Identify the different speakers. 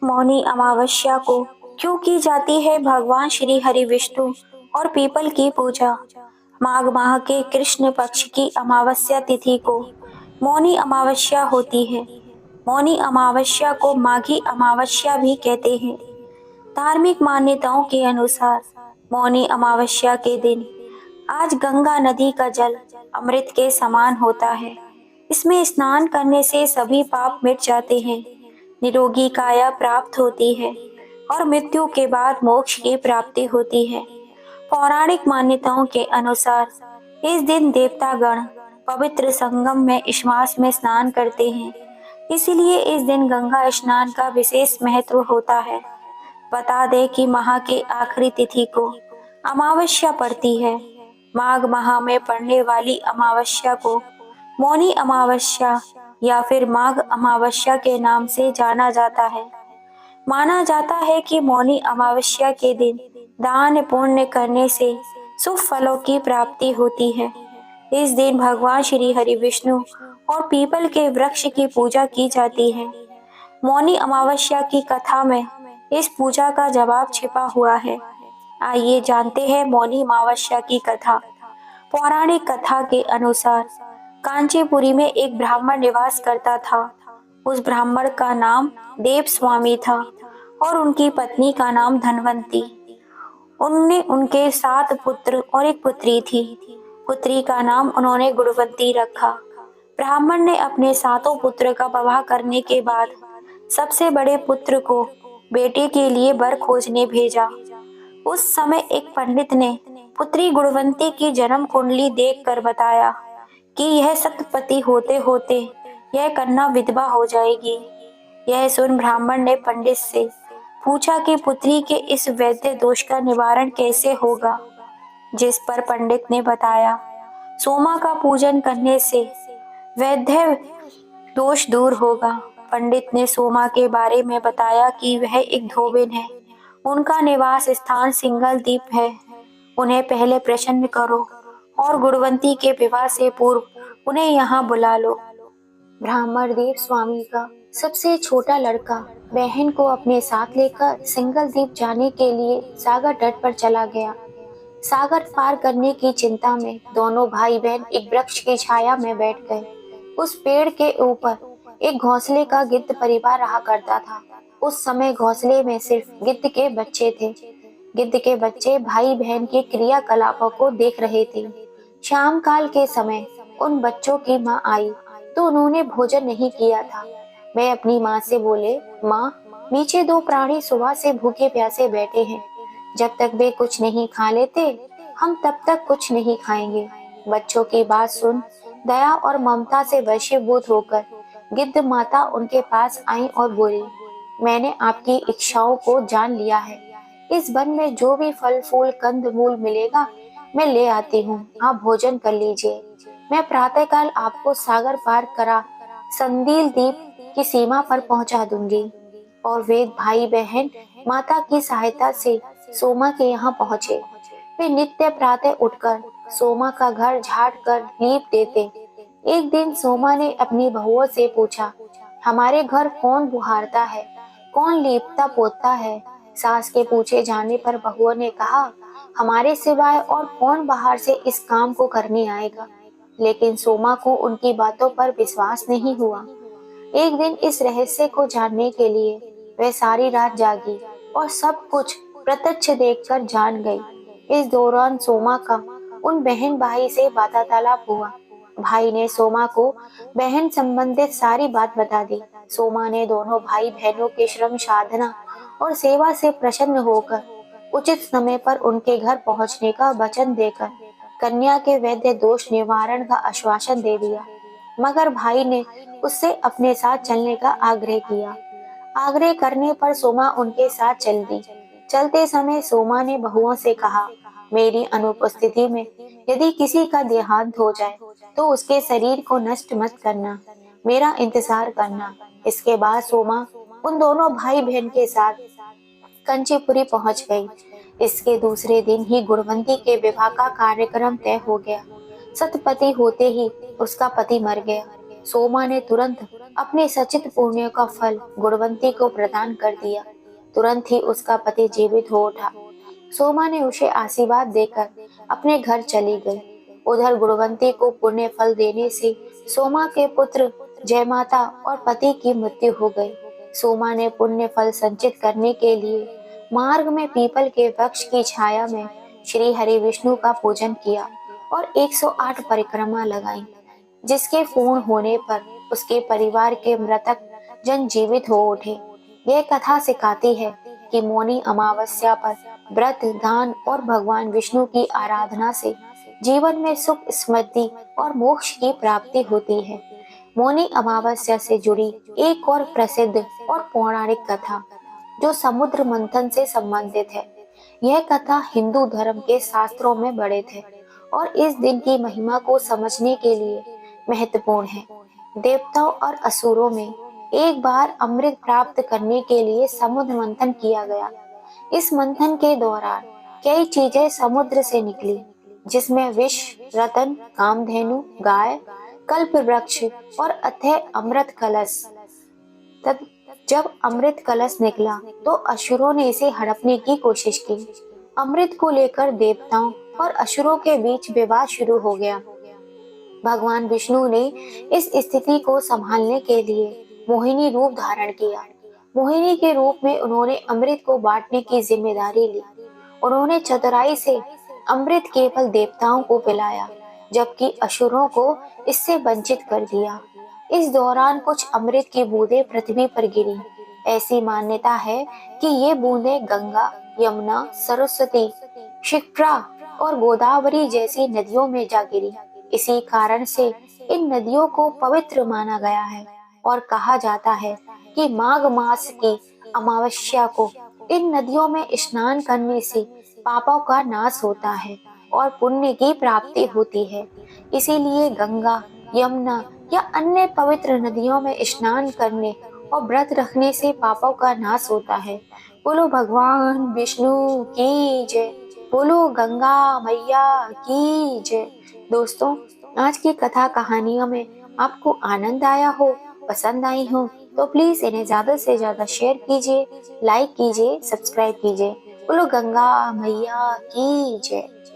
Speaker 1: मौनी अमावस्या को क्यों की जाती है भगवान श्री हरि विष्णु और पीपल की पूजा। माघ माह के कृष्ण पक्ष की अमावस्या तिथि को मौनी अमावस्या होती है। मौनी अमावस्या को माघी अमावस्या भी कहते हैं। धार्मिक मान्यताओं के अनुसार मौनी अमावस्या के दिन आज गंगा नदी का जल अमृत के समान होता है। इसमें स्नान करने से सभी पाप मिट जाते हैं, निरोगी काया प्राप्त होती है और मृत्यु के बाद मोक्ष की प्राप्ति होती है। पौराणिक मान्यताओं के अनुसार इस दिन देवतागण पवित्र संगम में स्मास में स्नान करते हैं, इसीलिए इस दिन गंगा स्नान का विशेष महत्व होता है। बता दें कि माह के आखिरी तिथि को अमावस्या पड़ती है। माघ माह में पड़ने वाली अमावस्या को मौनी अमावस्या या फिर माघ अमावस्या के नाम से जाना जाता है। माना जाता है कि मौनी अमावस्या के दिन दान पुण्य करने से शुभ फलों की प्राप्ति होती है। इस दिन भगवान श्री हरि विष्णु और पीपल के वृक्ष की पूजा की जाती है। मौनी अमावस्या की कथा में इस पूजा का जवाब छिपा हुआ है। आइए जानते हैं मौनी अमावस्या की कथा। पौराणिक कथा के अनुसार कांचीपुरी में एक ब्राह्मण निवास करता था। उस ब्राह्मण का नाम देव स्वामी था और उनकी पत्नी का नाम धनवंती। उनके 7 पुत्र और एक पुत्री थी। पुत्री का नाम उन्होंने गुणवंती रखा। ब्राह्मण ने अपने 7 पुत्र का विवाह करने के बाद सबसे बड़े पुत्र को बेटे के लिए वर खोजने भेजा। उस समय एक पंडित ने पुत्री गुणवंती की जन्म कुंडली देखकर बताया कि यह सतपति होते होते यह कन्या विधवा हो जाएगी। यह सुन ब्राह्मण ने पंडित से पूछा कि पुत्री के इस वैद्य दोष का निवारण कैसे होगा, जिस पर पंडित ने बताया सोमा का पूजन करने से वैद्य दोष दूर होगा। पंडित ने सोमा के बारे में बताया कि वह एक धोबिन है, उनका निवास स्थान सिंगल द्वीप है। उन्हें पहले प्रसन्न करो और गुणवंती के विवाह से पूर्व उन्हें यहाँ बुला लो। ब्राह्मण देव स्वामी का सबसे छोटा लड़का बहन को अपने साथ लेकर सिंगल द्वीप जाने के लिए सागर तट पर चला गया। सागर पार करने की चिंता में दोनों भाई बहन एक वृक्ष की छाया में बैठ गए। उस पेड़ के ऊपर एक घोंसले का गिद्ध परिवार रहा करता था। उस समय घोंसले में सिर्फ गिद्ध के बच्चे थे। गिद्ध के बच्चे भाई बहन के क्रियाकलापों को देख रहे थे। शाम काल के समय उन बच्चों की माँ आई तो उन्होंने भोजन नहीं किया था। वे अपनी माँ से बोले, माँ, नीचे 2 प्राणी सुबह से भूखे प्यासे बैठे हैं। जब तक वे कुछ नहीं खा लेते हम तब तक कुछ नहीं खाएंगे। बच्चों की बात सुन दया और ममता से वशीभूत होकर गिद्ध माता उनके पास आई और बोली, मैंने आपकी इच्छाओं को जान लिया है। इस वन में जो भी फल फूल कंद मूल मिलेगा मैं ले आती हूँ, आप भोजन कर लीजिए। मैं प्रातःकाल आपको सागर पार करा संदील द्वीप की सीमा पर पहुंचा दूंगी। और वे भाई बहन माता की सहायता से सोमा के यहाँ पहुँचे। वे नित्य प्रातः उठकर सोमा का घर झाड़ कर लीप देते। एक दिन सोमा ने अपनी बहुओं से पूछा, हमारे घर कौन बुहारता है, कौन लीपता पोतता है। सास के पूछे जाने पर बहुओं ने कहा, हमारे सिवाय और कौन बाहर से इस काम को करने आएगा। लेकिन सोमा को उनकी बातों पर विश्वास नहीं हुआ। एक दिन इस रहस्य को जानने के लिए वह सारी रात जागी और सब कुछ प्रत्यक्ष देखकर जान गई। इस दौरान सोमा का उन बहन भाई से वार्तालाप हुआ। भाई ने सोमा को बहन संबंधित सारी बात बता दी। सोमा ने दोनों भाई बहनों के श्रम साधना और सेवा से प्रसन्न होकर उचित समय पर उनके घर पहुंचने का वचन देकर कन्या के वैद्य दोष निवारण का आश्वासन दे दिया। मगर भाई ने उससे अपने साथ चलने का आग्रह किया। आग्रह करने पर सोमा उनके साथ चल दी। चलते समय सोमा ने बहुओं से कहा, मेरी अनुपस्थिति में यदि किसी का देहांत हो जाए तो उसके शरीर को नष्ट मत करना, मेरा इंतजार करना। इसके बाद सोमा उन दोनों भाई बहन के साथ कंचीपुरी पहुंच गई। इसके दूसरे दिन ही गुणवंती के विवाह का कार्यक्रम तय हो गया। सतपति होते ही उसका पति मर गया। सोमा ने तुरंत अपने सचित पुण्य का फल गुणवंती को प्रदान कर दिया। तुरंत ही उसका पति जीवित हो उठा। सोमा ने उसे आशीर्वाद देकर अपने घर चली गई। उधर गुणवंती को पुण्य फल देने से सोमा के पुत्र जयमाता और पति की मृत्यु हो गई। सोमा ने पुण्य फल संचित करने के लिए मार्ग में पीपल के वृक्ष की छाया में श्री हरि विष्णु का पूजन किया और 108 परिक्रमा लगाई, जिसके पूर्ण होने पर उसके परिवार के मृतक जन जीवित हो उठे। यह कथा सिखाती है कि मौनी अमावस्या पर व्रत, दान और भगवान विष्णु की आराधना से जीवन में सुख, समृद्धि और मोक्ष की प्राप्ति होती है। मौनी अमावस्या से जुड़ी एक और प्रसिद्ध और पौराणिक कथा जो समुद्र मंथन से संबंधित है। यह कथा हिंदू धर्म के शास्त्रों में वर्णित है और इस दिन की महिमा को समझने के लिए महत्वपूर्ण है। देवताओं और असुरों में एक बार अमृत प्राप्त करने के लिए समुद्र मंथन किया गया। इस मंथन के दौरान कई चीजें समुद्र से निकली, जिसमें विष, रतन, कामधेनु, गाय, कल्प वृक्ष और अथय अमृत कलश। तब जब अमृत कलश निकला तो असुरों ने इसे हड़पने की कोशिश की। अमृत को लेकर देवताओं और असुरों के बीच विवाद शुरू हो गया। भगवान विष्णु ने इस स्थिति को संभालने के लिए मोहिनी रूप धारण किया। मोहिनी के रूप में उन्होंने अमृत को बांटने की जिम्मेदारी ली। उन्होंने चतुराई से अमृत केवल देवताओं को पिलाया, जबकि असुरों को इससे वंचित कर दिया। इस दौरान कुछ अमृत की बूंदें पृथ्वी पर गिरी। ऐसी मान्यता है कि ये बूंदें गंगा, यमुना, सरस्वती, क्षिप्रा और गोदावरी जैसी नदियों में जा गिरी। इसी कारण से इन नदियों को पवित्र माना गया है और कहा जाता है कि माघ मास की अमावस्या को इन नदियों में स्नान करने से पापों का नाश होता है और पुण्य की प्राप्ति होती है। इसीलिए गंगा, यमुना या अन्य पवित्र नदियों में स्नान करने और व्रत रखने से पापों का नाश होता है। बोलो भगवान विष्णु की जय। बोलो गंगा मैया की जय। दोस्तों, आज की कथा कहानियों में आपको आनंद आया हो, पसंद आई हो तो प्लीज इन्हें ज्यादा से ज्यादा शेयर कीजिए, लाइक कीजिए, सब्सक्राइब कीजिए। बोलो गंगा मैया की जय।